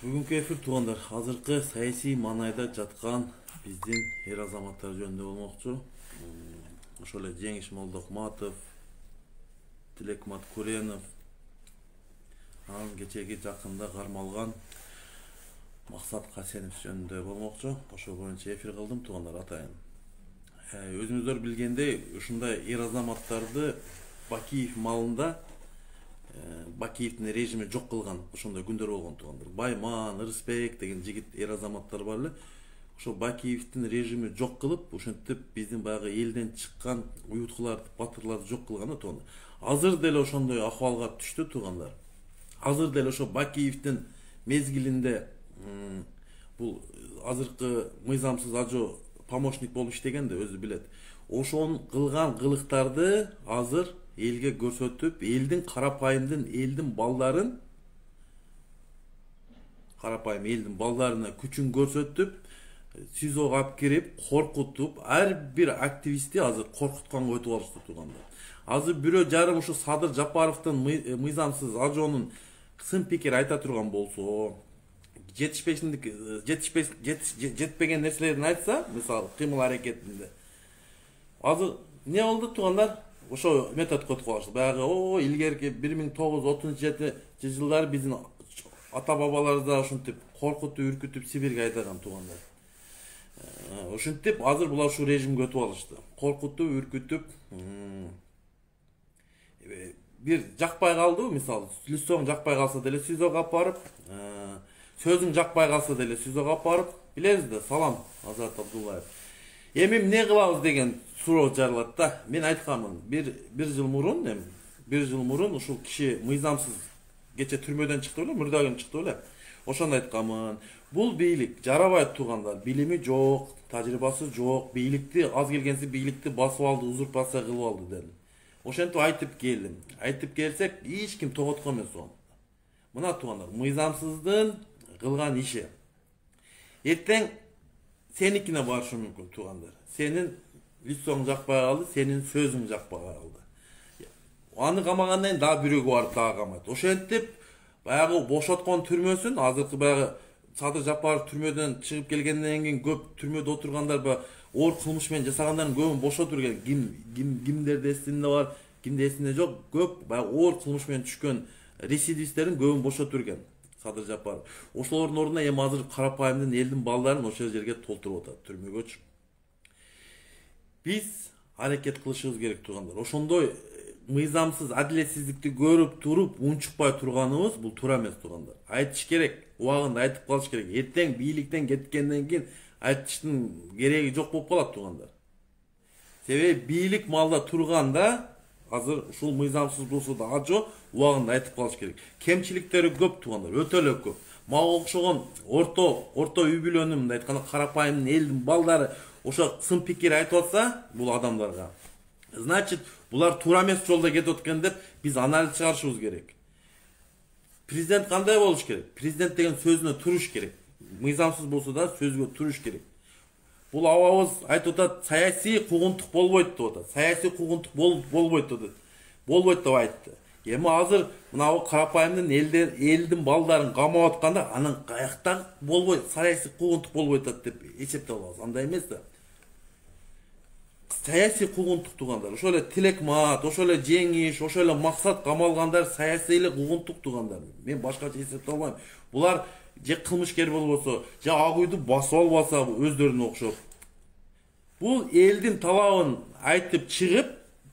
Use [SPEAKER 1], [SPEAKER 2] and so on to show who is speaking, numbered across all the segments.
[SPEAKER 1] Бүгүнкү эфир туугандар азыркы саясий маанайда жаткан биздин эр азаматтар жөнүндө болмокчу. Ошол эле Жеңиш Молдокматов, Тилекмат Куренов, анан кечеги жакында кармалган Максат Касенов жөнүндө болмокчу. Ошол боюнча эфир кылдым туугандар атайын. Өзүңүздөр билгендей, ушундай эр азаматтарды Бакиев малында Бакиевдин режими жок кылган ошондой күндөр болгон туугандар. Байман, Ырысбек деген жигит эр азаматтар бар эле. Ошо Бакиевдин режими жок кылып, ошентип биздин баягы элден чыккан уюткуларды, батырларды жок кылган да туугандар. Азыр деле ошондой акыбалга түштү туугандар. Азыр деле ошо Бакиевдин мезгилинде бул азыркы мыйзамсыз ажо помощник болуп иштеген да өзү билет. Ошон кылган кылыктарды азыр элге көрсөтүп, элдин карапайымдын элдин балдарына күчүн көрсөтүп, СИЗОго алып кирип, коркутуп, ар бир активистти азыр коркутканга өтүп алышты туугандар. Азыр бирөө жарым ушу Садыр Жапаровдун мыйзамсыз ажоонун сын пикир айта турган болсо, жетпеген нерселерин айтса, мисалы кыймыл аракетинде. Азыр не болду туугандар? Ошо метод көтүп калышты. Баягы илгерки 1937 жылдары биздин ата бабаларыбыз ошентип коркутуп, үркүтүп Сибирге айдаган туугандар. Ошентип азыр булар ушу режимге өтүп алышты. Коркутуп, үркүтүп, бир жакпай калды, мисалы, лицоң жакпай калса деле СИЗОго алып барып, сөзүң жакпай калса деле СИЗОго алып барып, билесиз да, салам Азат Абдуллаев. Эми эмне кылабыз деген суроо жаралат да. Мен айтканмын, бир жыл мурун ушул киши мыйзамсыз кече түрмөдөн чыкты беле, мурдагын чыкты беле. Ошондо айтканмын, бул бийлик жарабайт туугандар, билими жок, тажрыйбасы жок, бийликти аз келгенси бийликти басып алды, узурпация кылып алды дедим. Ошентип айтып келдим. Айтып келсек, эч ким тоготкон эмес он. Мына туугандар, мыйзамсыздын кылган иши. Эртең сеникине барышы мүмкүн туугандар. Сенин лицоң жакпай калды, сенин сөзүң жакпай калды. Аны камагандан кийин дагы бирөөгө барып дагы камайт. Ошентип баягы бошоткон түрмөсүн, азыркы баягы Садыр Жапаров түрмөдөн чыгып келгенден кийин көп түрмөдө отургандар оор кылмыш менен жасагандардын көбүн бошотуп келген. Кимдерде эсинде бар, кимде эсинде жок, көп баягы оор кылмыш менен түшкөн рецидивисттердин көбүн бошотуп келген Садыр Жапаров. Ошолордун ордуна эми азыр карапайымдын элдин балдарын ошол жерге толтуруп атат түрмөгөчү. Биз аракет кылышыбыз керек туугандар. Ошондой мыйзамсыз адилетсиздикти көрүп туруп унчукпай турганыбыз бул туура эмес туугандар. Айтыш керек, убагында айтып калыш керек. Эртең бийликтен кеткенден кийин айтыштын кереги жок болуп калат туугандар. Себеби бийлик малда турганда азыр ушул мыйзамсыз болсо да ажо убагында айтып калыш керек. Кемчиликтери көп туугандар, өтө эле көп. Мага окшогон орто үй бүлөнүн, мындай айтканда карапайым элдин балдары ошо сын пикир айтып атса бул адамдарга, значит, булар туура эмес жолдо кетип аткан деп биз анализ чыгарышыбыз керек. Президент кандай болуш керек? Президент деген сөзүнө туруш керек. Мыйзамсыз болсо да сөзгө туруш керек. Бул абабыз айтып атат, саясий куугунтук болбойт деп атат. Саясий куугунтук болбойт деп айтты. Эми азыр мына карапайымдын элдин балдарын камап атканда анын каякта болбойт, саясий куугунтук болбойт деп эсептеп алабыз. Андай эмес да. Саясий куугунтук туугандар. Ошол эле Тилекмат, ошол эле Жеңиш, ошол эле Максат камалгандар саясий эле куугунтук туугандар. Мен башкача эсептеп албайм. Булар же кылмышкер болбосо, же ак үйдү басып албаса өздөрүнө окшоп. Бул элдин талабын айтып чыгып,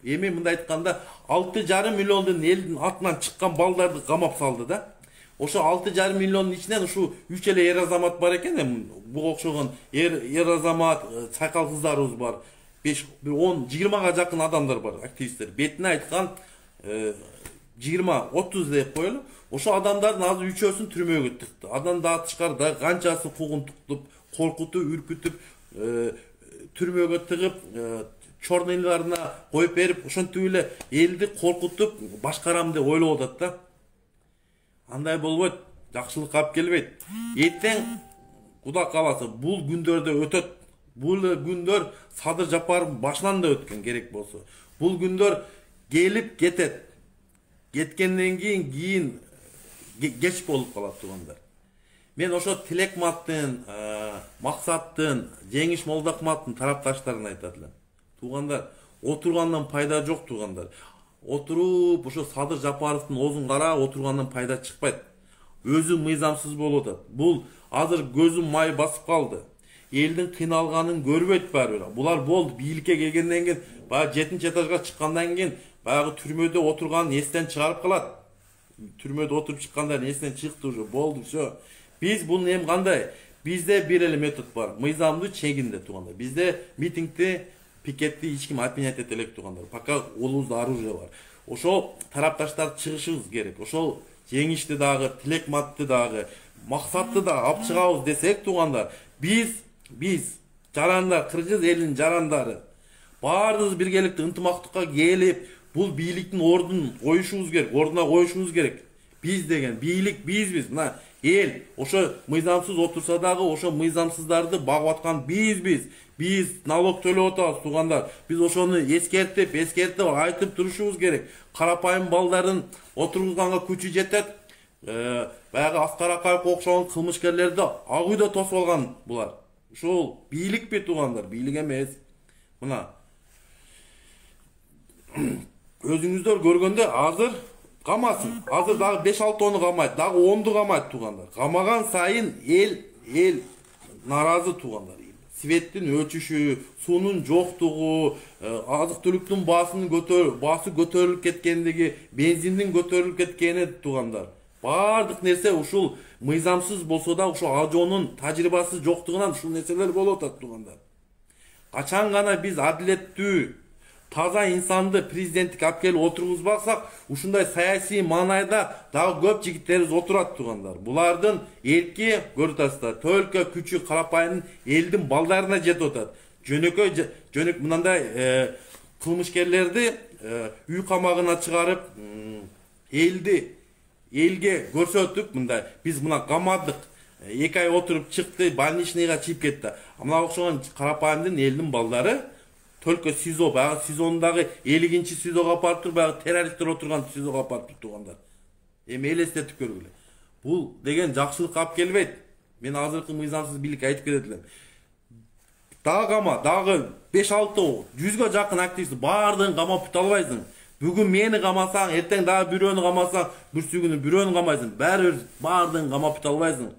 [SPEAKER 1] эми мындай айтканда 6,5 миллиондун элдин атынан чыккан балдарды камап салды да. Ошо 6,5 миллиондун ичинен ушу 3 эле эр азамат бар экен, буга окшогон эр азамат, сайкал кыздарыбыз бар. 10-20га жакын адамдар бар, активисттер. Бетине айткан 20-30 деп коелу. Ошо адамдардын азыр үчөөсүн түрмөгө тыкты. Андан да тышкарыда канчасын куугунтуктуп, коркутуп, үркүтүп, түрмөгө тыгып, чорныйларына коюп берип, ошентип эле элди коркутуп башкарам деп ойлоп атат да. Андай болбойт, жакшылыкка алып келбейт. Эртең Кудай кааласа бул күндөрдө өтөт. Бул күндөр Садыр Жапаров башынан да өткөн керек болсо. Бул күндөр келип кетет. Кеткенден кийин кеч болуп калат туугандар. Мен ошо Тилекматтын, Максаттын, Жеңиш Молдокматтын тарапташтарына айтат элем. Туугандар, отургандан пайда жок туугандар. Отуруп ошо Садыр Жапаровдун оозун карап отургандан пайда чыкпайт. Өзү мыйзамсыз болуп атат. Бул азыр көзүм май басып калды. Элдин кыйналганын көрбөйт баары. Булар болду бийликке келгенден кийин, баягы 7-этажга чыккандан кийин баягы түрмөдө отурганын эстен чыгарып калат. Түрмөдө отуруп чыккандар эстен чыкты уже, болду, всё. Биз бунун эми кандай? Бизде бир эле метод бар. Мыйзамдын чегинде туугандар. Бизде митингди, пикетти эч ким отменять эте элек туугандар. Пока колубузда оружие бар. Ошол тарапташтар чыгышыбыз керек. Ошол Жеңишти дагы, Тилекматты дагы, Максатты да алып чыгабыз десек туугандар, биз жарандар, кыргыз элинин жарандары баарыбыз биргеликте ынтымактыкка келип, бул бийликтин ордун коюшубуз керек, ордуна коюшубуз керек. Биз деген бийлик бизбиз. Мына эл ошо мыйзамсыз отурса дагы ошо мыйзамсыздарды багып аткан бизбиз. Биз налог төлөп атабыз туугандар. Биз ошону эскертип айтып турушубуз керек. Карапайым балдардын отургузганга күчү жетет. Баягы Аскар Акаевге окшогон кылмышкерлерди ак үйдө тосуп алган булар. Ушул бийликпи туугандар? Бийлик эмес. Мына өзүңүздөр көргөндө азыр камасын. Азыр дагы 5-6 камайт, дагы 10 камайт туугандар. Камаган сайын эл наразы туугандар. Светтин өчүшү, суунун жоктугу, азык түлүктүн баасы көтөрүлүп кеткендиги, бензиндин көтөрүлүп кеткени туугандар. Бардык нерсе ушул мыйзамсыз болсо да ушул ажоонун тажрыйбасы жоктугунан ушул нерселер болуп атат туугандар. Качан гана биз адилеттүү, таза инсанды президенттик алып келип отургузбасак, ушундай саясий маанайда дагы көп жигиттерибиз отурат туугандар. Булардын эрки көрүп атасыздар, төлкө күчү карапайым элдин балдарына жетип атат. Жөнөкөй мындай кылмышкерлерди үй камагына чыгарып, элге көрсөтүп, мындай биз мына камадык, 2 ай отуруп чыкты, больничныйга чыгып кетти. Мына окшогон карапайымдын элдин балдары Төлкө СИЗО, баягы СИЗОндагы 50-нчи СИЗОга апарып туруп, баягы террористтер отурган СИЗОга апарып туугандар. Эми элестетип көргүлө. Бул деген жакшылыкка алып келбейт. Мен азыркы мыйзамсыз бийликке айтып кетет элем. Дагы 5-6, 100гө жакын активист баардыгын камап бута албайсың. Бүгүн мени камасаң, эртең дагы бирөөнү камасаң, бүрсүгүнү бирөөнү камайсың. Баардыгын камап бута албайсың.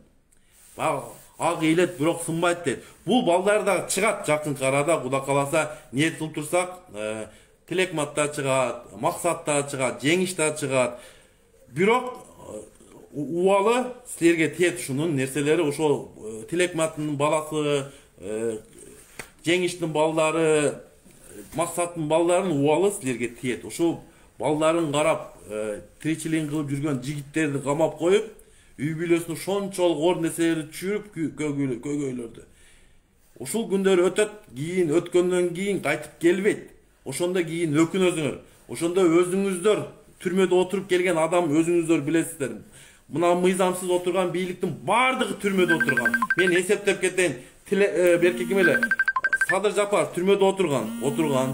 [SPEAKER 1] Ак ыйлет бирок сынбайт дейт. Бул балдар да чыгат жакынкы арада, Кудай кааласа, ниет кылып турсак, Тилекмат да чыгат, Максат да чыгат, Жеңиш да чыгат. Бирок убалы силерге тиет ушунун нерселери, ошол Тилекматтын баласы, Жеңиштин балдары, Максаттын балдарын убалы силерге тиет. Ошол балдарын карап, тиричилигин кылып жүргөн жигиттерди камап коюп, үй бүлөсүнө шончолук оор нерселерди түшүрүп көйгөйлөрдү. Ушул күндөр өтөт, кийин өткөндөн кийин кайтып келбейт. Ошондо кийин өкүнөсүңөр. Ошондо өзүңүздөр түрмөдө отуруп келген адам өзүңүздөр билесиздер. Мына мыйзамсыз отурган бийликтин бардыгы түрмөдө отурган. Мен эсептеп кетейин. Берки ким эле? Садыр Жапаров түрмөдө отурган.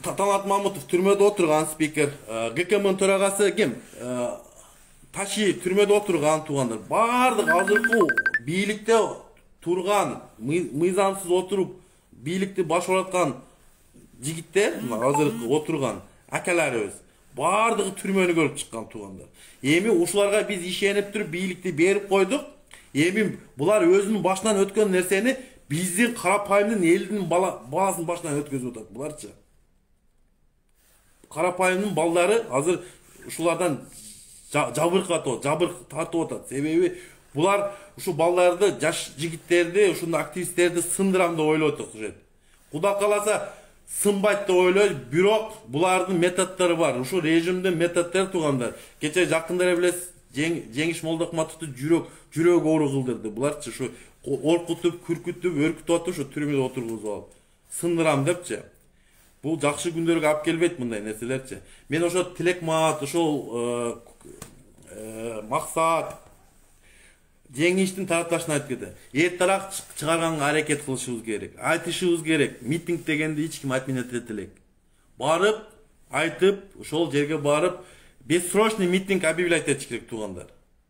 [SPEAKER 1] Талант Мамутов түрмөдө отурган спикер. ГКМнын төрагасы ким? Таши түрмөдө отурган туугандар. Бардык азыркы бийликте турган, мыйзамсыз отуруп бийликти башкарып аткан жигиттер, азыркы отурган акаларыбыз бардыгы түрмөнү көрүп чыккан туугандар. Эми ушуларга биз ишенип туруп бийликти берип койдук. Эми булар өзүнүн башынан өткөн нерсени биздин карапайымдын элдин баласынын башынан өткөзүп атат. Буларчы карапайымдын балдары азыр ушулардан жабырк тартып атат. Себеби булар ушу балдарды, жаш жигиттерди, ушундай активисттерди сындырам деп ойлоп атат. Кудай кааласа сынбайт деп ойлойт, бирок булардын методдору бар. Ушу режимдин методдору туугандар. Кече жакында эле билесиз, Жеңиш Молдокматовду жүрөк оору кылдырды. Буларчы ушу оркутуп, күркүтүп, өркүтүп атып, ушу түрмөдө отургузуп алып, сындырам депчи. Бул жакшы күндөргө алып келбейт мындай нерселерчи. Мен ошо Тилекмат, ошол Максат, Жеңиштин тарапташына айтып кетем. Эртерээк чыгарганга аракет кылышыбыз керек. Айтышыбыз керек. Митинг дегенди эч ким отменять эте элек. Барып, айтып, ошол жерге барып, бессрочный митинг объявлять этиш керек туугандар.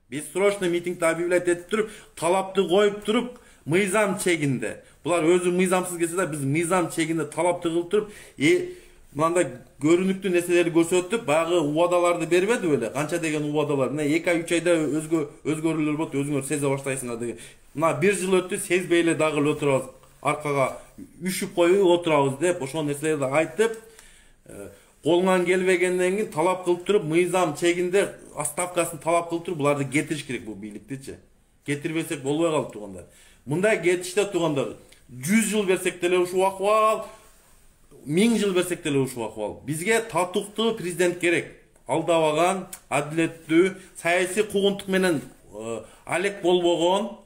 [SPEAKER 1] Бессрочный митингди объявлять этип туруп, талапты коюп туруп, мыйзам чегинде. Булар өзү мыйзамсыз келсе да, биз мыйзам чегинде талапты кылып туруп, мындай көрүнүктүү нерселерди көрсөтүп, баягы убадаларды бербеди беле? Канча деген убадалар. Мына 2 ай 3 айда өзгөрүүлөр болот, өзүңөр сезе баштайсыңар деген. Мына 1 жыл өттү, сезбей эле дагы эле отурабыз. Аркага үшүп коюп отурабыз деп, ошол нерселерди айтып, колунан келбегенден кийин талап кылып туруп, мыйзам чегинде отставкасын талап кылып туруп, буларды кетириш керек бул бийликтичи. Кетирбесек болбой калды туугандар. Мындай кетиште туугандар, 100 жыл берсек деле ушул акыбал, 1000 жыл берсек деле ушул акыбал. Бизге татыктуу президент керек. Алдабаган, адилеттүү, саясий куугунтук менен алек болбогон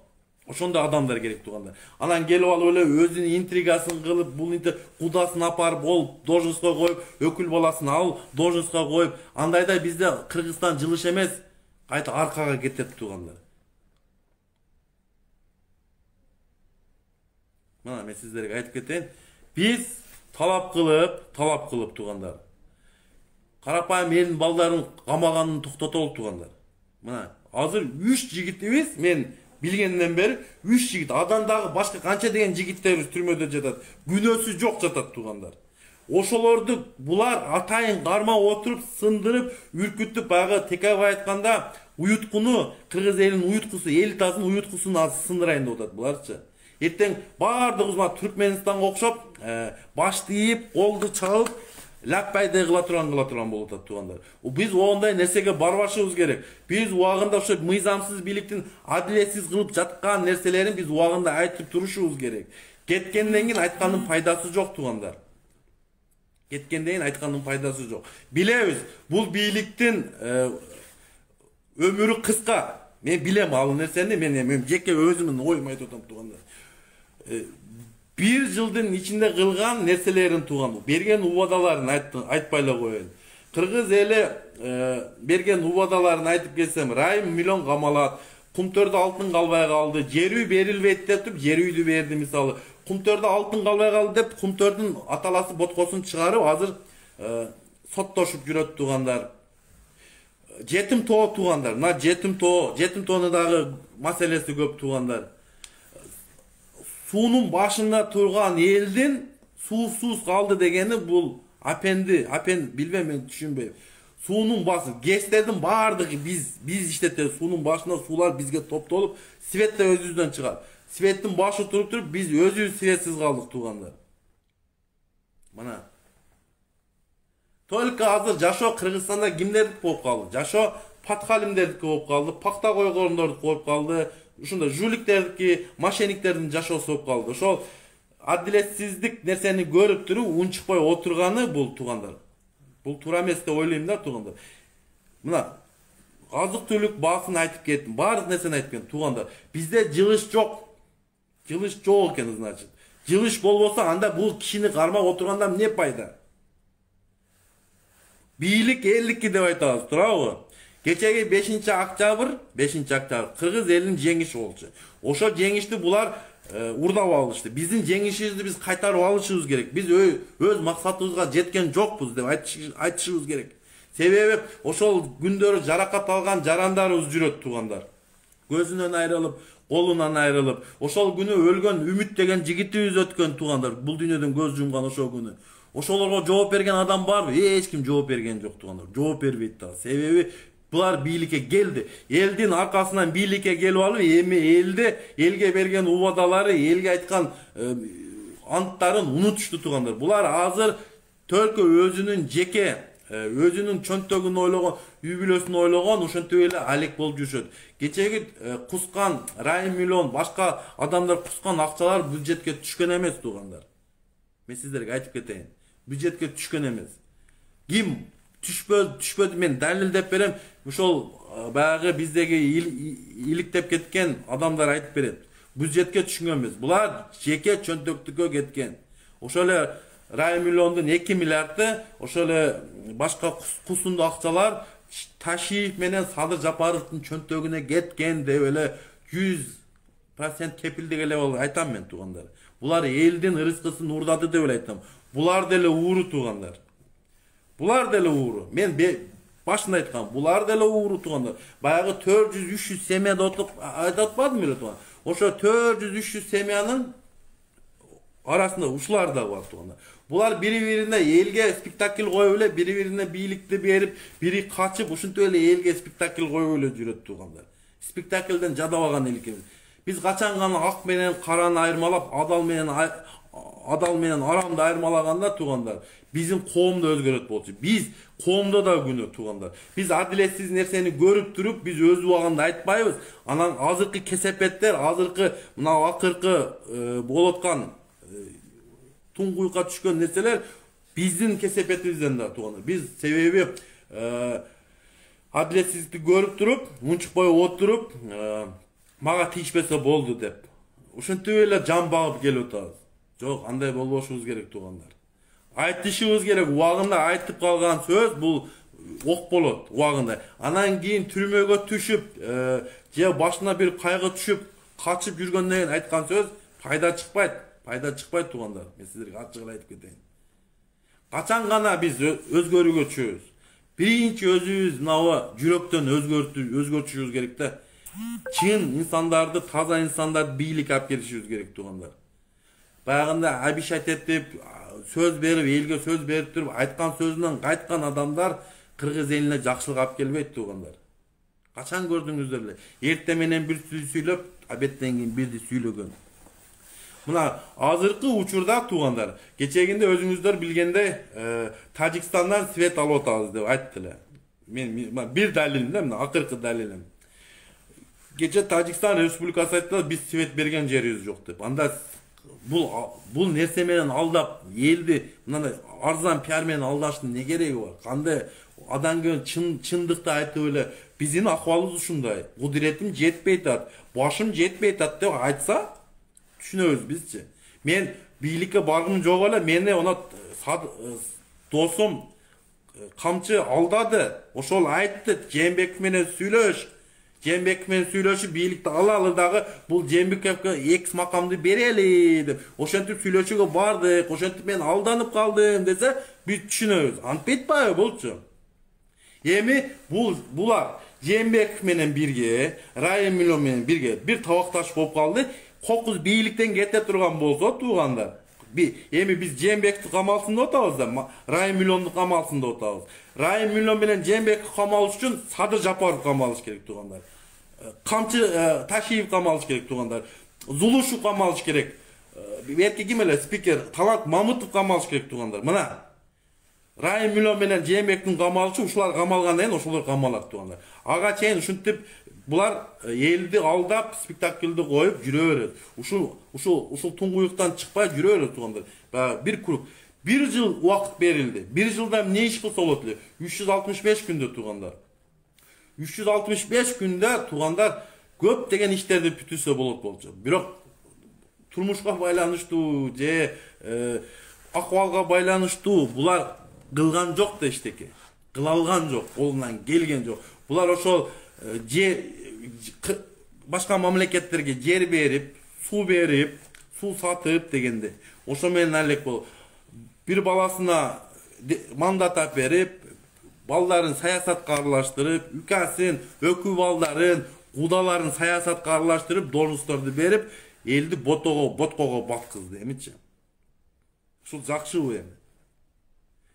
[SPEAKER 1] ошондой адамдар керек туугандар. Анан келип алып эле өзүнүн интригасын кылып, бул кудасын апарып, ол должностко коюп, өкүл баласын ал должностко коюп, андайда бизде Кыргызстан жылыш эмес, кайта аркага кетет туугандар. Мына мен сиздерге айтып кетейин. Биз талап кылып туугандар. Карапайым элдин балдарын камаганын токтотолук туугандар. Мына азыр 3 жигитибиз, мен билгенден бери 3 жигит, адан дагы башка канча деген жигиттерибиз түрмөдө жатат. Күнөөсү жок жатат туугандар. Ошолорду булар атайын кармап отуруп, сындырып, үркүтүп, баягы Текебай айтканда, уюткуну, кыргыз элинин уюткусу, элитасынын уюткусун сындырайын деп атат буларчы. Эртең бардыгыбыз мына Түркменистанга окшоп, башты ийип, колду чалып, лаппайдай кыла турган болуп атат туугандар. Биз ондай нерсеге барбашыбыз керек. Биз убагында ошо мыйзамсыз бийликтин адилетсиз кылып жаткан нерселерин биз убагында айтып турушубуз керек. Кеткенден кийин айткандын пайдасы жок туугандар. Кеткенден кийин айткандын пайдасы жок. Билебиз, бул бийликтин өмүрү кыска. Мен билем ал нерсени, мен жеке өзүмдүн оюмду айтып атам туугандар. 1 жылдын ичинде кылган нерселерин тууган, берген убадаларын айтпай эле коеюн. Кыргыз эли берген убадаларын айтып кетсем, Райым миллион камалат, Кумтөрдө алтын калбай калды, жер үй берилбейт деп, жер үйдү берди мисалы. Кумтөрдө алтын калбай калды деп, Кумтөрдүн аталасы боткосун чыгарып, азыр соттошуп жүрөт туугандар. Жетим тоо туугандар, мына жетим тоону дагы маселеси көп туугандар. Суунун башында турган элдин суусуз калды дегени бул апен билбейм, мен түшүнбөйм. Суунун башы, ГЭСтердин бардыгы биз иштетебиз. Суунун башында суулар бизге топтолуп, свет да өзүбүздөн чыгат. Светтин башы туруп, биз өзүбүз светсиз калдык туугандар. Мына только азыр жашоо Кыргызстанда кимдердики болуп калды? Жашоо Патхалимдердики болуп калды, пакта койгондордуку болуп калды. Ушундай жуликтердики, мошенниктердин жашоосу болуп калды. Ошол адилетсиздик нерсени көрүп туруп, унчукпай отурганы бул туугандар. Бул туура эмес деп ойлойм да туугандар. Мына азык-түлүк баасын айтып кеттим, баардык нерсени айтып кеттим туугандар. Бизде жылыш жок. Жылыш жок экен, значит. Жылыш болбосо анда бул кишини кармап отурганда эмне пайда? Бийлик элдики деп айтабыз, туурабы? Кечеги 5-октябрь Кыргыз элинин жеңиши болчу. Ошо жеңишти булар урдап алышты. Биздин жеңишибизди биз кайтарып алышыбыз керек. Биз өз максатыбызга жеткен жокпуз деп айтышыбыз керек. Себеби ошол күндөрү жаракат алган жарандарыбыз жүрөт туугандар. Көзүнөн айрылып, колунан айрылып, ошол күнү өлгөн Үмүт деген жигитибиз өткөн туугандар. Бул дүйнөдөн көз жумган ошол күнү. Ошолорго жооп берген адам барбы? Эч ким жооп берген жок туугандар. Жооп бербейт да. Себеби булар бийликке келди. Элдин аркасынан бийликке келип алып, эми элге берген убадалары, элге айткан анттарын унутушту туугандар. Булар азыр только өзүнүн жеке, өзүнүн чөнтөгүн ойлогон, үй бүлөсүн ойлогон, ошентип эле алек болуп жүрүшөт. Кечеги кускан Райым миллион, башка адамдар кускан акчалар бюджетке түшкөн эмес туугандар. Мен сиздерге айтып кетейин. Бюджетке түшкөн эмес. Ким түшпөдү, мен далилдеп берем. Ошол баягы биздеги иликтеп кеткен адамдар айтып берет. Бюджетке түшкөн эмес. Булар жеке чөнтөктүккө кеткен. Ошол эле Райым миллиондун 2 миллиарды, ошол эле башка кусунду акчалар Ташиев менен Садыр Жапаровдун чөнтөгүнө кеткен деп эле 100% кепилдик эле айтам мен туугандар. Булар элдин ырыскысын урдады деп эле айтам. Булар деле ууру туугандар. Булар деле ууру. Мен Başında aytkan. Bular delе ууру туугандар. Баягы 400-300 семьяда отуруп айтып атпадым беле тууган. Ошо 400-300 семьянын арасында ушулар да бар туугандар. Булар бири-бирине элге спектакль коюп эле, бири-бирине бийликти берип, бири качып, ушинтип эле элге спектакль коюп эле жүрөт туугандар. Спектакльден жадабаган элкебиз. Биз качан гана ак менен караны айырмалап, адал менен арамды айырмалаганда туугандар, биздин коомду өзгөрөт болчу. Биз коомдо да күнөө туугандар. Биз адилетсиз нерсени көрүп туруп, биз өз убагында айтпайбыз. Анан азыркы кесепеттер, азыркы мына акыркы болуп аткан туңгуйга түшкөн нерселер биздин кесепетибизден да туугандар. Биз себеби адилетсиздикти көрүп туруп, мунчукпай отуруп, мага тийишпесе болду деп. Ушинтип эле жан багып келип атабыз. Жок, андай болбошубуз керек туугандар. Айтышыбыз керек, убагында айтып калган сөз бул ок болот убагында. Анан кийин түрмөгө түшүп, же башына бир кайгы түшүп, качып жүргөндөн кийин айткан сөз пайда чыкпайт. Пайда чыкпайт туугандар. Мен сиздерге ачык эле айтып кетейин. Качан гана биз өзгөрүүгө чөбүз. Биринчи өзүбүз мынабы жүрөктөн өзгөртүшүбүз керек да. Чын инсандарды, таза инсандарды бийлик алып келишибиз керек туугандар. Баягында обещать этип, сөз берип, элге сөз берип туруп, айткан сөзүнөн кайткан адамдар кыргыз элине жакшылык алып келбейт туугандар. Качан көрдүңүздөр эле? Эртең менен бир сүйлөп, абеттен кийин бирди сүйлөгөн. Мына азыркы учурда туугандар, кечегинде өзүңүздөр билгендей, Тажикстандан свет алып атабыз деп айттылар. Мен бир далилим да, мына акыркы далилим. Кече Тажикстан Республикасы айтты, биз свет берген жерибиз жок деп. Анда бул нерсе менен алдап элди мындай арзан пиар менен алдаштын не кереги бар? Кандай адан кийин чындыкты айтып эле биздин акыбалыбыз ушундай. Кудуретим жетпей атат, башым жетпей атат деп айтса, түшүнөбүз бизчи. Мен бийликке баргым жок эле, мени она досум камчы алдады. Ошол айтты, Жээнбеков менен сүйлөш. Жээнбеков менен сүйлөшүп бийликти алалы дагы бул Жээнбековго экс макамды берели деп. Ошентип сүйлөшүүгө бардык, ошентип мен алданып калдым десе, биз түшүнөбүз. Антип айтпайбы болчу? Эми булар Жээнбеков менен бирге, Райым Миллион менен бирге бир табакташ болуп калды. Кокуз бийликтен кете турган болсо туугандар. Эми биз Жээнбековду камалсында отабыз да, Райым Миллионду камалсында отабыз. Райым Миллион менен Жээнбеков камалыш үчүн Садыр Жапаров камалыш керек туугандар. Камчы Ташиев камалыш керек туугандар. Зулушев камалыш керек. Берки ким эле спикер Талант Мамытов камалыш керек туугандар. Мына Райым Миллион менен Жээнбековдун камалышы ушулар камалгандан кийин ошолор камалат туугандар. Ага чейин ушинтип булар элди алдап спектакльди коюп жүрө берет. Ушул туңгуюктан чыкпай жүрө берет туугандар. Бир круг 1 жыл убакыт берилди. 1 жылда эмне иш кылса болот эле? 365 күндө туугандар. 365 күндө туугандар көп деген иштерди бүтүсө болот болчу. Бирок турмушка байланыштуу же акыбалга байланыштуу булар кылган жок да эчтеке. Кыла алган жок, колунан келген жок. Булар ошол башка мамлекеттерге жер берип, суу сатып дегенде. Ошо менен алек болуп, бир баласына мандат берип, балдарын саясатка аралаштырып, үкасын, өкү балдарын, кудаларын саясатка аралаштырып, должностторду берип, элди боткого баткызды, эмичи? Ушул жакшыбы эми?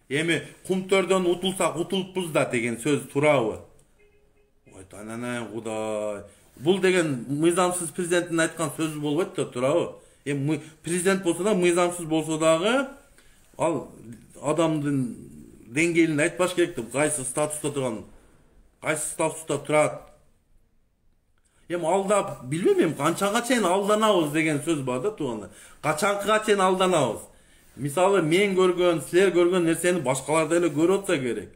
[SPEAKER 1] Эми кумтөрдөн утулсак утулуппуз да деген сөз туурабы? Ананай Кудай. Бул деген мыйзамсыз президенттин айткан сөзү болбойт да туурабы? Эми президент болсо да, мыйзамсыз болсо дагы ал адамдын деңгээлин айтпаш керек деп, кайсы статуста турган, кайсы статуста турат. Эми алдап, билбейм эми канчага чейин алданабыз деген сөз бар да тууганда. Качанкыга чейин алданабыз? Мисалы мен көргөн, силер көргөн нерсени башкалар да эле көрүп атса керек.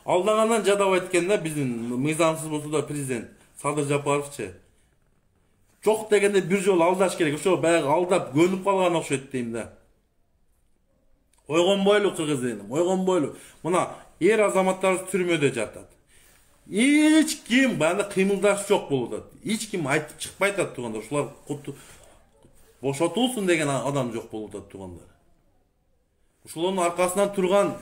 [SPEAKER 1] Алдагандан жадап айтканда биздин мыйзамсыз болсо да президент Садыр Жапаровчу жок дегенде бир жолу алдаш керек. Ошо баягы алдап көнүп калган окшойт дейм да. Ойгонбойлу кыргыз элим, ойгонбойлу. Мына азаматтарыбыз түрмөдө жатат. Эч ким баягы кыймылдаш жок болуп атат. Эч ким айтып чыкпай атат туугандар. Ушулар бошотулсун деген адам жок болуп атат туугандар. Ушулардын аркасынан турган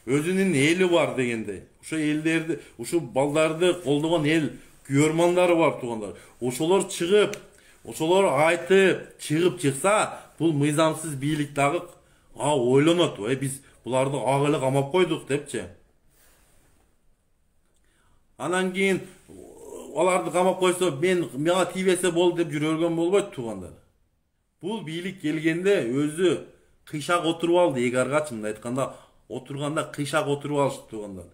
[SPEAKER 1] Өзünün eli var degенде. Ошо элдерди, ушул балдарды колдогон эл күйөрмандары бар туугандар. Ошолор чыгып, ошолор айтып, чыкса, бул мыйзамсыз бийлик дагы ойлонот. Биз буларды ак эле камап койдук депчи. Анан кийин аларды камап койсо, мага тийбесе болду деп жүргөн болбойт туугандар. Бул бийлик келгенде өзү кыйшак отуруп алды, эгарга чынын айтканда, отурганда кыйшак отуруп алышты туугандар.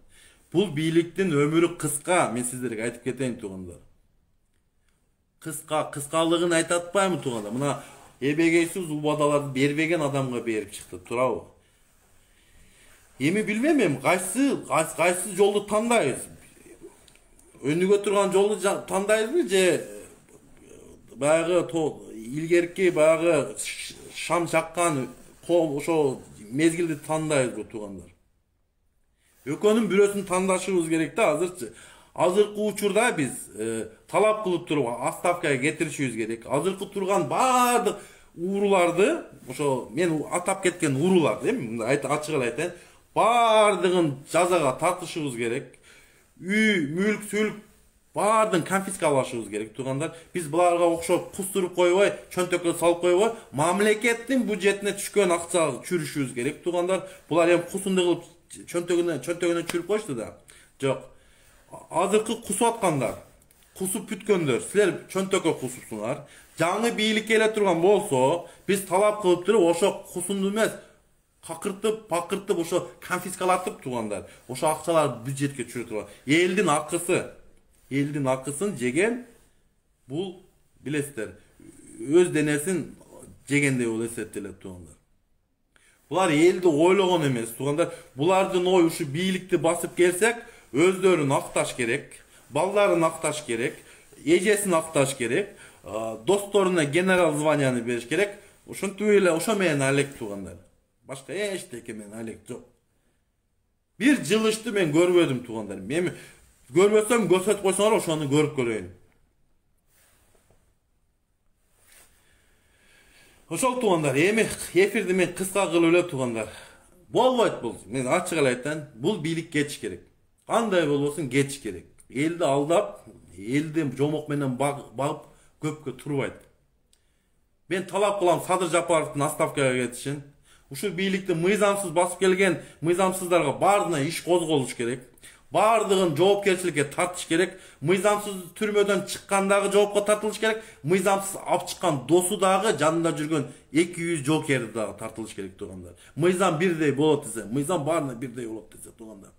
[SPEAKER 1] Бул бийликтин өмүрү кыска, мен сиздерге айтып кетейин туугандар. Кыскалыгын айта атпаймын туугандар. Мына эбегейсиз убадаларды бербеген адамга берип чыкты, туурабы? Эми билбейм, кайсы жолду тандайбыз? Өнүгө турган жолду тандайбызбы же баягы илгерки баягы шам жаккан ошо мезгилди тандайбызбы туугандар? Экөөнүн бирөөсүн тандашыбыз керек да азырчы. Азыркы учурда биз талап кылып туруп отставкага кетиришибиз керек. Азыркы турган баардык ууруларды, ошо мен атап кеткен ууруларды, ачык эле айтайын, баардыгын жазага тартышыбыз керек. Үй, мүлк, сүлк баардыгын конфискалашыбыз керек туугандар. Биз буларга окшоп кустуруп койбой, чөнтөккө салып койбой, мамлекеттин бюджетине түшкөн акчаны чүрүшүбүз керек туугандар. Булар эми кусунду кылып чөнтөгүнөн чүрүп койушту да. Жок. Азыркы кусуп аткандар, кусуп бүткөндөр, силер чөнтөккө кусупсуңар. Жаңы бийлик келе турган болсо, биз талап кылып туруп, ошо кусунду эмес, пакыртып, ошо конфискалатып туугандар. Ошо акчалар бюджетке чүрүп турган. Элдин акысын жеген бул билесиздер, өз денесин жегендей болуп эсептелет туугандар. Булар элди ойлогон эмес туугандар. Булардын ой ушу бийликти басып келсек, өздөрүн акташ керек, балдарын акташ керек, эжесин акташ керек, досторуна генерал званияны бериш керек. Ошентип эле ошо менен алек туугандар. Башка эчтеке менен алек жок. Бир жылышты мен көрбөдүм туугандар. Мен көрбөсөм көрсөтүп койсоңор ошону көрүп көрөйүн. Ошол туугандар, эми эфирди мен кыска кылып эле туугандар. Болбойт бул. Мен ачык эле айтайын, бул бийлик кетиш керек. Кандай болбосун кетиш керек. Элди алдап, элди жомок менен багып көпкө турбайт. Мен талап кылам Садыр Жапаровдун отставкага кетишин. Ушул бийликти мыйзамсыз басып келген мыйзамсыздарга баардыгына иш козголуш керек. Баардыгын жоопкерчиликке тартыш керек. Мыйзамсыз түрмөдөн чыккандагы жоопко тартылыш керек. Мыйзамсыз алып чыккан досу дагы, жанында жүргөн 200 жоокерди дагы тартылыш керек туугандар. Мыйзам бирдей болот десе, мыйзам баарына бирдей болот десе туугандар.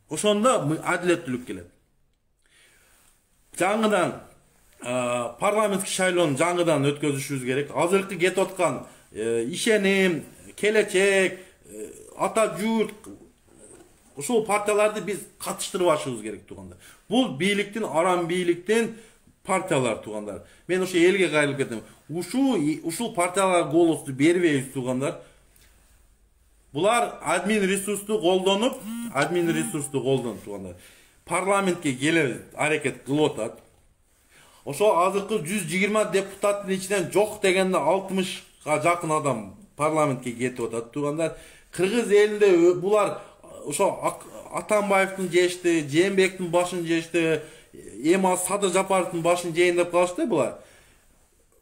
[SPEAKER 1] Ошондо адилеттүүлүк келет. Жаңыдан парламенттик шайлоону жаңыдан өткөзүшүбүз керек. Азыркы кетип аткан ишеним, келечек, ата журт ушул партияларды биз катыштырып алышыбыз керек туугандар. Бул бийликтин, арам бийликтин партиялар туугандар. Мен ошо элге кайрылып кеттим. Ушул партияларга голосду бербейбиз туугандар. Булар админ ресурсту колдонуп туугандар. Парламентке келе аракет кылып атат. Ошо азыркы 120 депутаттын ичинен жок дегенде 60га жакын адам парламентке кетип атат туугандар. Кыргыз элинде булар ошо Атамбаевдин жешти, Жээнбектин башын жешти, эми Садыр Жапаровдун башын жейин деп калышты булар.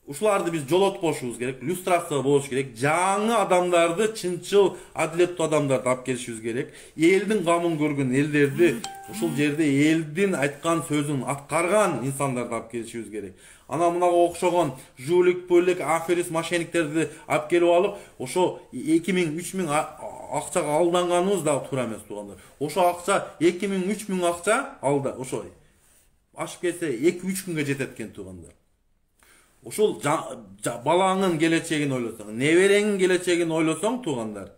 [SPEAKER 1] Ушуларды биз жолотуп болушубуз керек, люстрация болуш керек. Жаңы адамдарды, чынчыл, адилеттүү адамдарды алып келишибиз керек. Элдин камын көргөн элдерди, ушул жерде элдин айткан сөзүн аткарган инсандарды алып келишибиз керек. Ана мынага окшогон жулик, пөлик, аферист, мошенниктерди алып келип алып, ошо 2000-3000 акчага алданганыбыз да туура эмес туугандар. Ошо акча 2000-3000 акча алда, ошо ашып кетсе 2-3 күнгө жетет экен туугандар. Ошол балаңын келечегин ойлосоң, небереңин келечегин ойлосоң туугандар,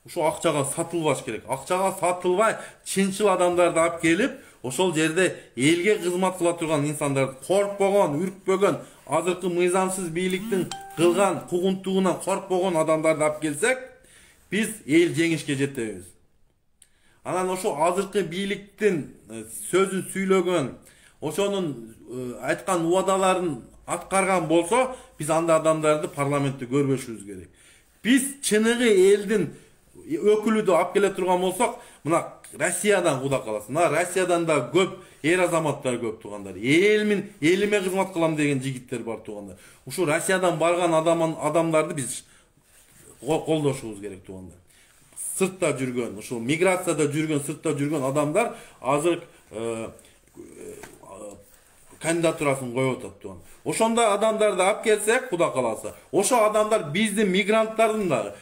[SPEAKER 1] ошо акчага сатылбаш керек. Акчага сатылбай, чынчыл адамдарды алып келип, ошол жерде элге кызмат кыла турган инсандарды коркпогон, үркпөгөн, азыркы мыйзамсыз бийликтин кылган кугунтугунан коркпогон адамдарды алып келсек, биз эл жеңишке жетебиз. Анан ошо азыркы бийликтин сөзүн сүйлөгөн, ошонун айткан убадаларын аткарган болсо, биз анда адамдарды парламентте көрбөшүбүз керек. Биз чыныгы элдин ökülü de alып kele turgan bolsok, mına Россиядан куда каласың. Мына Россиядан да көп эр азаматтар көп тугандар. Элиме кызмат кылам деген жигиттер бар тугандар. Ушу Россиядан барган адамдарды биз колдошубуз керек тугандар. Сыртта жүргөн, ушул миграцияда жүргөн, сыртта жүргөн адамдар азыр кандидатурасын коюп атат туган. Ошондой адамдарды алып келсек, куда каласа, ошо адамдар биздин мигранттардын да,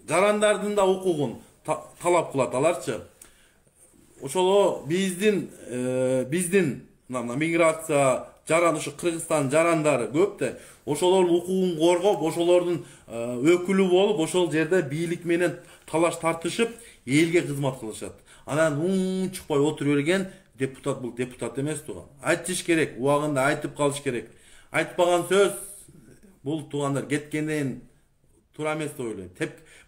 [SPEAKER 1] жарандардын да укугун талап кылат аларчы. Ошол биздин миграция жаран, ушу Кыргызстан жарандары көп да, ошолордун укугун коргоп, ошолордун өкүлү болуп, ошол жерде бийлик менен талаш тартышып, элге кызмат кылышат. Анан чыкпай отура берген депутат бул депутат эмес туган. Айтыш керек, убагында айтып калыш керек. Айтпаган сөз бул тугандар кеткенден тура эмес деп ойлойм.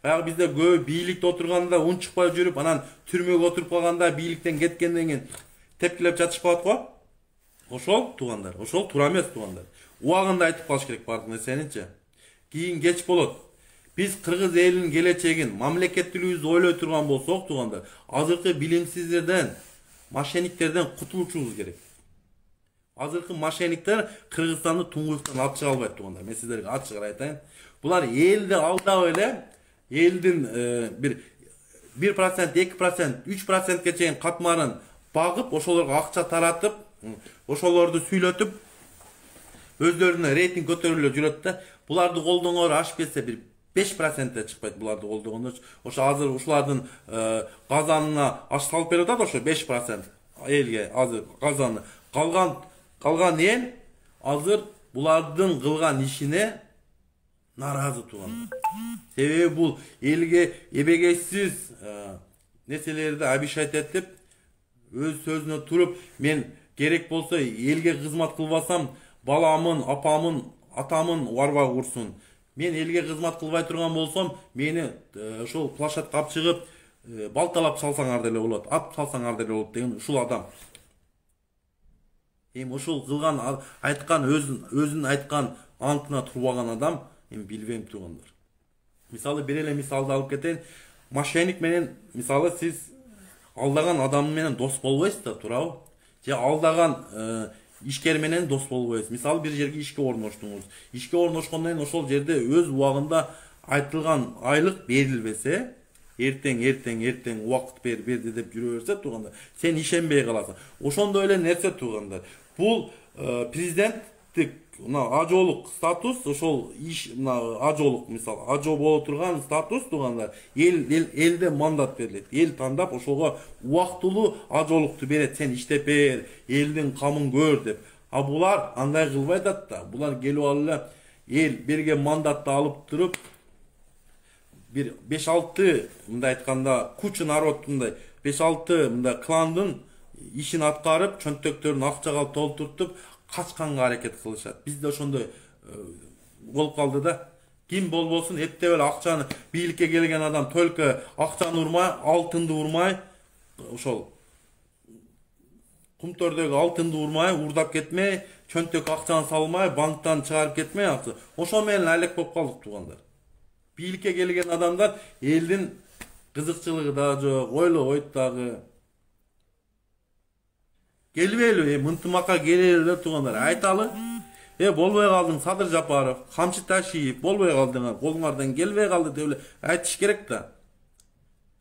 [SPEAKER 1] Баягы бизде көп бийликте отурганда чыкпай жүрүп, анан түрмөгө отуруп калганда бийликтен кеткенден кийин тепкилеп жатышпайт го. Ошол тугандар, ошол тура эмес тугандар. Убагында айтып калыш керек бардык нерсеничи. Кийин кеч болот. Биз кыргыз элинин келечегин, мамлекеттүүлүгүбүздү ойлой турган болсок тугандар, азыркы билимсиздерден, мошенниктерден кутулушубуз керек. Азыркы мошенниктер Кыргызстанды туңгуюктан алып чыга албайт тугандар. Мен сиздерге ачык айтайын. Булар элди алдап эле, элдин бир 1%, 2%, 3%ке чейин катмарын багып, ошолорго акча таратып, ошолорду сүйлөтүп, өздөрүнө рейтинг көтөрүлө жүрөт да. Буларды колдоңор ашып кетсе бир 5%-те чыкпайт буларды колдогондор. Ошо азыр ушулардын казанына аш салып берип атат, ошо 5% элге азыр казаны. Калган эл азыр булардын кылган ишине наразы туган. Себеби бул элге эбегейсиз нерселерди обещать этип, өз сөзүнө туруп, мен керек болсо элге кызмат кылбасам, баламын, апамын, атамын варбай урсун. Мен элге кызмат кылбай турган болсом, мени ошол площадка алып чыгып, балталап салсаңар деле болот, ат салсаңар деле болот деген ушул адам. Ошол кылган, айткан, өзүн айткан антына турбаган адам, билбейм тугандар. Мисалы бир эле мисалды алып кетейин. Мошенник менен, мисалы сиз алдаган адам менен дос болбойсуз да, туурабы? Же алдаган ишкер менен дос болбойсуз. Мисалы бир жерге ишке орноштуңуз. Ишке орношкондон кийин ошол жерде өз убагында айтылган айлык берилбесе, эртең убакыт берди деп жүрө берсе тугандар, сен ишенбей каласың. Ошондой эле нерсе тугандар. Бул президенттик ажолук статус, ошол иш, ажолук, мисалы, ажо боло турган статус тугандар, элде мандат берилет. Эл тандап ошого убактылуу ажолукту берет. Сен иштеп бер, элдин камын көр деп. А булар андай кылбай атат да. Булар келип алып эл берген мандатты алып туруп, бир 5-6 мындай айтканда куча народ, мындай 5-6 мындай кландын ишин аткарып, чөнтөктөрүн акчага толтуртуп качканга аракет кылышат. Бизде ошондой болуп калды да. Ким болбосун эптеп эле акчаны, бийликке келген адам только акчаны урмай, алтынды урмай, ошол кумтөрдөгү алтынды урмай, урдап кетмей, чөнтөк акчаны салмай, банктан чыгарып кетмей акча. Ошо менен алек болуп калдык тугандар. Бийликке келген адамдар элдин кызыкчылыгы да жок, ойлобойт дагы. Келбейлби, мынтымакка келели тугандар, айталы. Болбой калдың Садыр Жапаров, Камчы Ташиев, болбой калдыңар, колуңардан келбей калды деп эле айтыш керек да.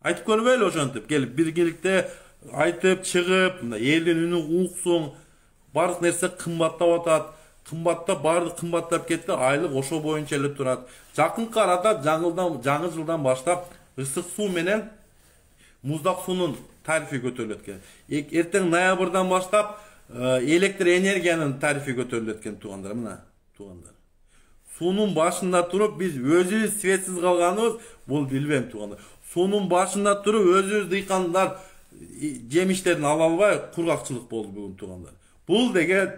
[SPEAKER 1] Айтып көрбөйлү ошентип, келип биргеликте айтып чыгып, элдин үнүн уксуң, бардык нерсе кымбаттап атат. Кымбаттап, бардык кымбаттап кетти, айлык ошо боюнча эле турат. Жакынкы арада жаңы жылдан баштап ысык суу менен муздак суунун тарифи көтөрүлөт экен. Эртең ноябрдан баштап электр энергиянын тарифи көтөрүлөт экен тугандар, мына тугандар. Суунун башында туруп биз өзүбүз светсиз калганыбыз, бул билбейм тугандар. Суунун башында туруп өзүбүз дыйкандар жемиштерин ала албай кургакчылык болду бүгүн тугандар. Бул деген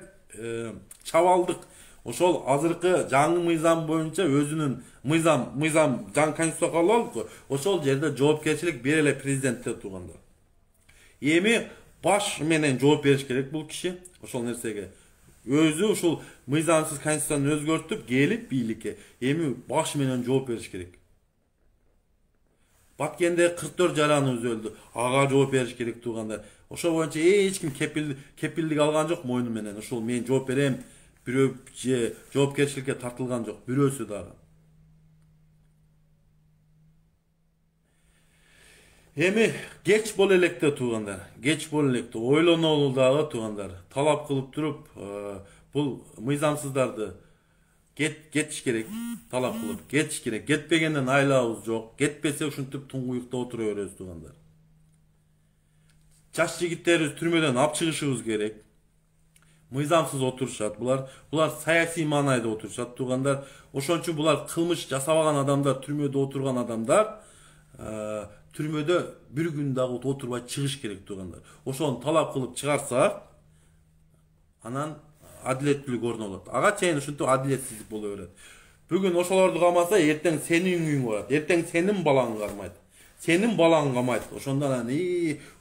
[SPEAKER 1] чабалдык. Ошол азыркы жаңы мыйзам боюнча өзүнүн мыйзам жаңы конституция кабыл алдык. Ошол жерде жоопкерчилик бир эле президентте тугандар. Эми баш менен жооп бериш керек бул киши. Ошол нерсеге өзү ушул мыйзамсыз конституцияны өзгөртүп келип бийликке эми баш менен жооп бериш керек. Баткенде 44 жараныбыз өлдү. Ага жооп бериш керек туугандар. Ошо боюнча эч ким кепилдик алган жок мойну менен. Ошол мен жооп берем, бирөө же жоопкерчиликке тартылган жок, бирөөсү дагы. Эми кеч боло электе туугандар, кеч боло электе ойлонолу дагы туугандар. Талап кылып туруп, бул мыйзамсыздарды кетиш керек, талап кылып кетиш керек. Кетпегенден айлабыз жок. Кетпесе ушинтип туңгуюкта отура беребиз туугандар. Жаш жигиттерибиз түрмөдөн алып чыгышыбыз керек. Мыйзамсыз отурушат булар саясий маанайда отурушат туугандар. Ошон үчүн булар кылмыш жасабаган адамдар, түрмөдө отурган адамдар түрмөдө бир күн дагы отурбай чыгыш керек туугандар. Ошону талап кылып чыгарсак, анан адилеттүүлүк орнолот. Ага чейин ушинтип адилетсиздик боло берет. Бүгүн ошолорду камаса, эртең сенин үйүң барат. Эртең сенин балаң кармайт. Сенин балаң камайт. Ошондон анан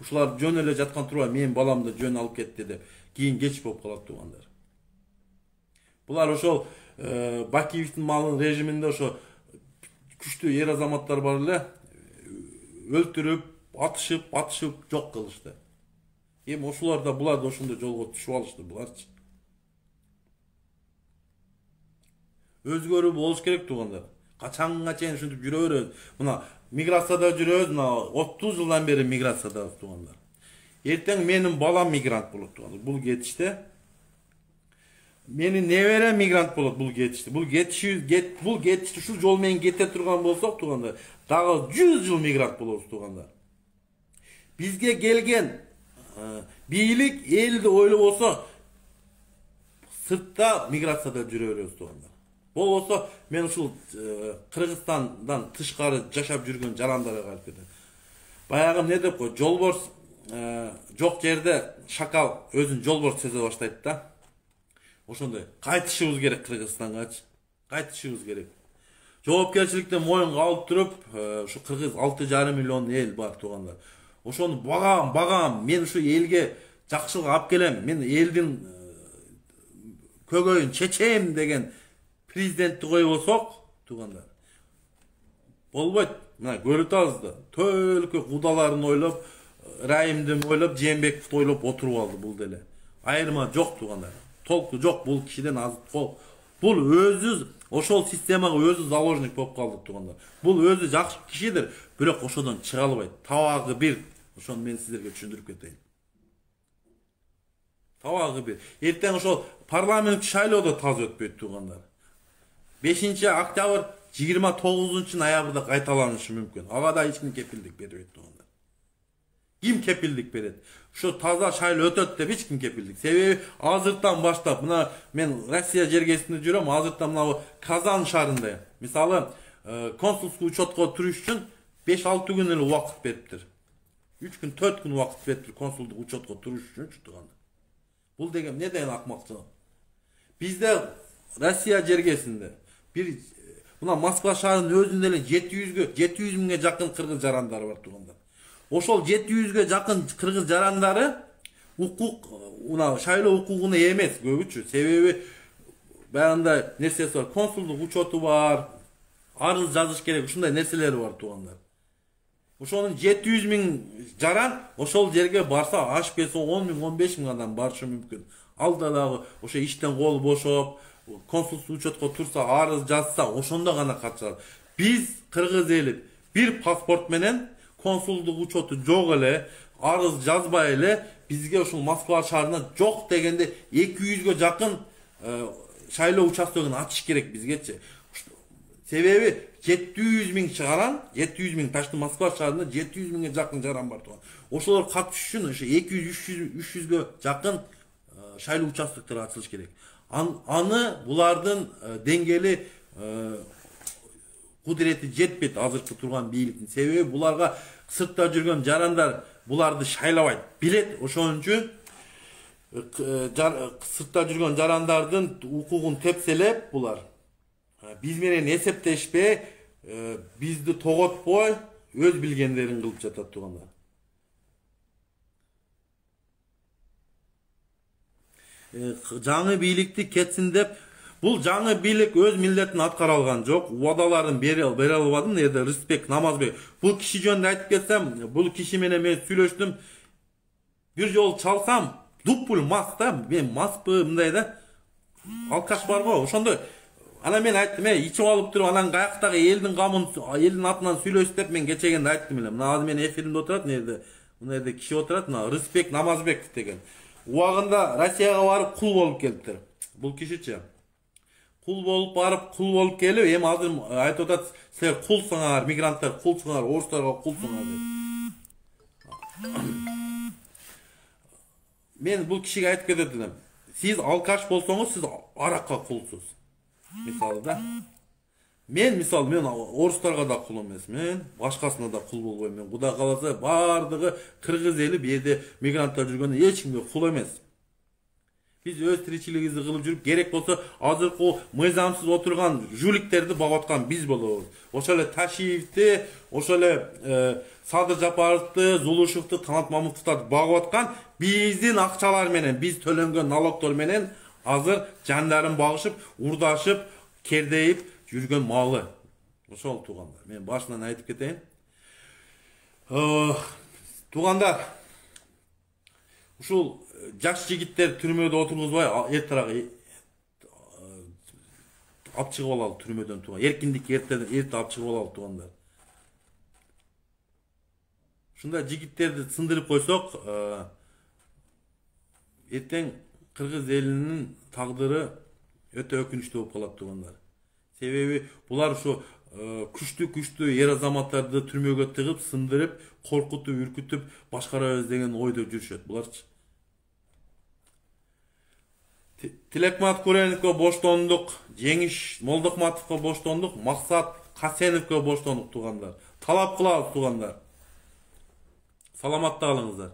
[SPEAKER 1] ушулар жөн эле жаткан турбай, менин баламды жөн алып кетти деп кийин кеч болуп калат туугандар. Булар ошол Бакиевдин малын режиминде ошо күчтүү эр азаматтар бар эле, өлтүрүп, атышып жок кылышты. Эми ошолор да булар да ошондой жолго түшүп алышты буларчы. Өзгөрүү болуш керек туугандар. Качанга чейин ушинтип жүрө беребиз. Мына миграцияда жүрөбүз, мына 30 жылдан бери миграцияда туугандар. Эртең менин балам мигрант болот туугандар. Бул кетиште. Менин неберем мигрант болот бул кетиште. Бул кетиште ушул жол менен кете турган болсок туугандар, дагы 100 жыл мигрант болобуз туугандар. Бизге келген бийлик элди ойлобосо сыртта миграцияда жүрө беребиз туугандар. Болбосо мен ушул Кыргызстандан тышкары жашап жүргөн жарандарга кайтып кетем. Баягы эмне деп кой, жолборс жок жерде шакал өзүн жолборс сезе баштайт да. Ошондой кайтышыбыз керек Кыргызстангачы. Кайтышыбыз керек. Жоопкерчиликтен моюнга алып туруп, ушу Кыргыз 6,5 миллион эл бар туугандар. Ошону багам, мен ушу элге жакшылык алып келем, мен элдин көгөйүн чечем деген президентти койбосок туугандар, болбойт. Мына көрүп атабыз да, төлкө кудаларын ойлоп, Райымдын ойлоп, Жээнбековду ойлоп отуруп алды бул деле. Айырма жок туугандар. Толку жок бул кишиден азыр кол. Бул өзү ошол системага өзү заложник болуп калды туугандар. Бул өзү жакшы кишидир, бирок ошодон чыга албайт. Табагы бир. Ошону мен сиздерге түшүндүрүп кетейин. Табагы бир. Эртең ошол парламент шайлоодо таза өтпөйт туугандар. 5-октябрь 29 ноябрда кайталанышы мүмкүн. Ага да эч ким кепилдик бербейт туугандар. Ким кепилдик берет? Ошо таза шайлоо өтөт деп эч ким кепилдик. Себеби азыртан баштап, мына мен Россия жергесинде жүрөм, азыртан мына Казан шаарында, мисалы, консулский учетко туруш үчүн 5-6 күн эле убакыт бериптир. 3 күн, 4 күн убакыт бериптир консулдук учетко туруш үчүн туугандар. Бул деген эмне деген акмакчылык? Бизде Россия жергесинде бир мына Москва шаарынын өзүндө эле 700 миңге жакын кыргыз жарандары бар туугандар. Ошол 700ге жакын кыргыз жарандары укук, мына шайлоо укугуна эмес көбүчү. Себеби баягындай нерсеси бар, консулдук учету бар, арыз жазыш керек, ушундай нерселери бар туугандар. Ошонун 700 миң жаран ошол жерге барса, ашып келсе 10 миң, 15 миң адам барышы мүмкүн. Алда дагы ошо иштен кол бошоп, консулдук учетко турса, арыз жазса, ошондо гана катышат. Биз кыргыз эли бир паспорт менен консулдук учету жок эле, арыз жазбай эле бизге ушул Москва шаарына жок дегенде 200ге жакын шайлоо участогун ачыш керек бизгечи. Себеби 700 миң жаран, 700 миң ташты Москва шаарында 700 миңге жакын жаран бар тууган. Ошолор катыш үчүн ошо 200-300ге жакын шайлоо участоктор ачылыш керек. Аны булардын деңгээли кудурети жетпейт азыркы турган бийликтин. Себеби буларга сыртта жүргөн жарандар буларды шайлабайт, билет. Ошон үчүн сыртта жүргөн жарандардын укугун тепселеп булар биз менен эсептешпей, бизди тоготпой, өз билгендерин кылып жатат туугандар. Жаңы бийликти кетсин деп Бул жаңы бийлик өз милдетин аткара алган жок, убадаларын бере албады. Мына Рысбек Намазбек. Бул киши жөнүндө айтып кетсем, бул киши менен мен сүйлөштүм. Бир жол чалсам, дуппул мас да, мен маспы мындай да. Алкаш бар го, ошондо ана мен айттым, ичип алып туруп, анан каяктагы элдин камын, элдин атынан сүйлөшүп деп мен кечегенде айттым эле. Мына азыр мен эфиримде отурат, мына жерде киши отурат, мына Рысбек Намазбек деген. Убагында Россияга барып кул болуп келиптир. Бул кишичи кул болуп барып, кул болуп келип, эми азыр айтып атат, силер кулсуңар, мигранттар кулсуңар, орустарга кулсуңар деп. Мен бул кишиге айтып кетет элем. Сиз алкаш болсоңуз, сиз аракка кулсуз. Мисалы да. Мен орустарга да кул эмесмин, башкасына да кул болбойм. Мен Кудай кааласа бардыгы кыргыз эли бу жерде мигранттар жүргөндө эч кимге кул эмес. Биз өз тиричилигибизди кылып жүрүп, керек болсо азыркы мыйзамсыз отурган жуликтерди багып аткан биз болобуз. Ошо эле Ташиевди, ошо эле Садыр Жапаровду, Зулушевду, Танат Мамытовду багып аткан биздин акчалар менен, биз төлөнгөн налогдор менен азыр жандарын багышып, урдашып, кердейип жүргөн малы. Ошол туугандар. Мен башынан айтып кетейин. Туугандар, ушул жаш жигиттер түрмөдө отургузбай, эртерээк алып чыгып алалы түрмөдөн тууган. Эркиндик эрте алып чыгып алалы туугандар. Ушундай жигиттерди сындырып койсок, эртең кыргыз элинин тагдыры өтө өкүнүчтүү болуп калат туугандар. Себеби булар ушу күчтүү эр азаматтарды түрмөгө тыгып, сындырып, коркутуп, үркүтүп башкарабыз деген ойдо жүрүшөт буларчы. Тилекмат Куреновго боштондук, Жеңиш Молдокматовго боштондук, Максат Касеновго боштондук туугандар. Талап кылабыз туугандар. Саламатта калыңыздар.